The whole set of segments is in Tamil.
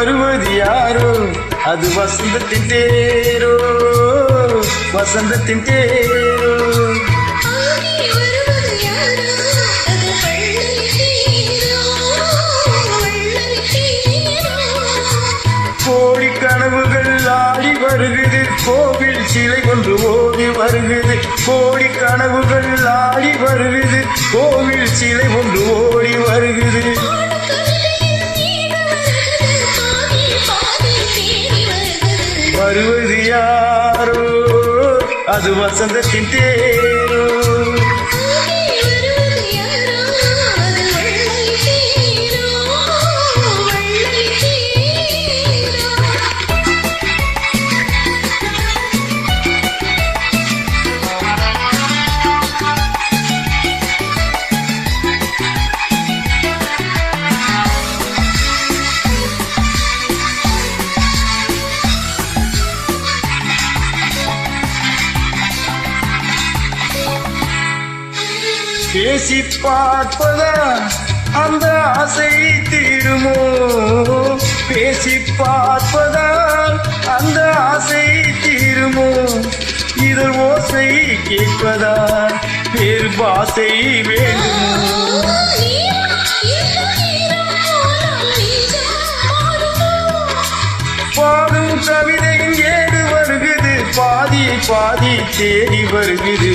வருவது யாரோ அது வசந்தத்தின் தேரோ வசந்தத்தின் தேரோ கோடி கனவுகள் ஆடி வருகிறது கோவில் சிலை ஒன்று ஓடி வருகிறது கோடி கனவுகள் ஆடி வருகிறது கோவில் சிலை ஒன்று ஓடி வருகிறது வருவது யாரோ அது வசந்தத்தின் தேரோ பேசி பார்ப்பதா அந்த ஆசை தீருமோ பேசி பார்ப்பதா அந்த ஆசை தீருமோ இதழ் ஓசை கேட்பதா வேறு பாசை வேண்டுமோ பாடும் கவிதை ஏடு வருகிறது பாதி பாதி தேடி வருகிறது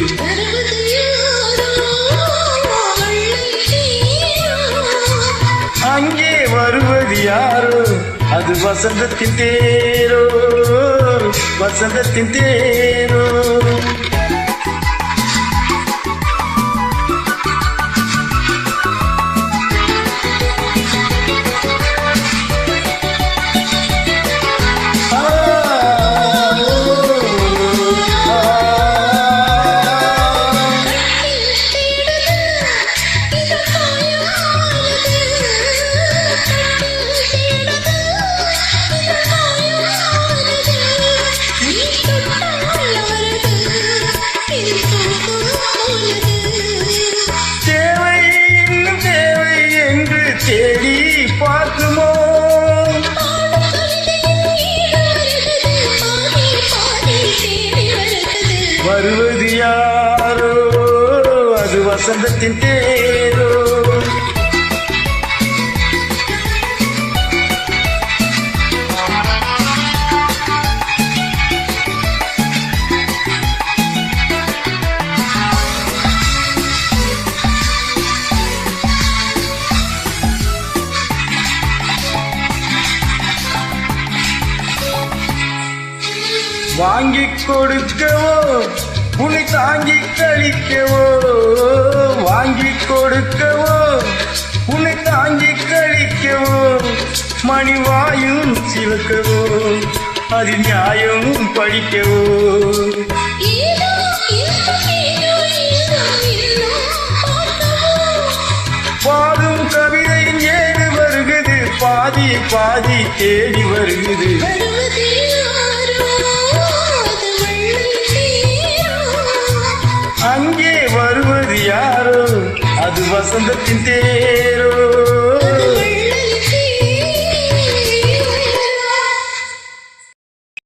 அங்கே வருவது யாரோ அது வசந்தத்தின் தேரோ வசந்தத்தின் தேரோ தேடி பார்க்குமோ வருவது யாரோ அது வசந்தத்தின் தேரோ வாங்கிக் கொடுக்கவோ உன்னை தாங்கி கழிக்கவோ வாங்கிக் கொடுக்கவோ உன்னை தாங்கி கழிக்கவோ மணிவாயும் சிவக்கவோ அது நியாயம் படிக்கவோ பாடும் கவிதை ஏடு வருகிறது பாதி பாதி தேடி வருகிறது அங்கே வருவது யாரோ அது வசந்தத்தின் தேரோ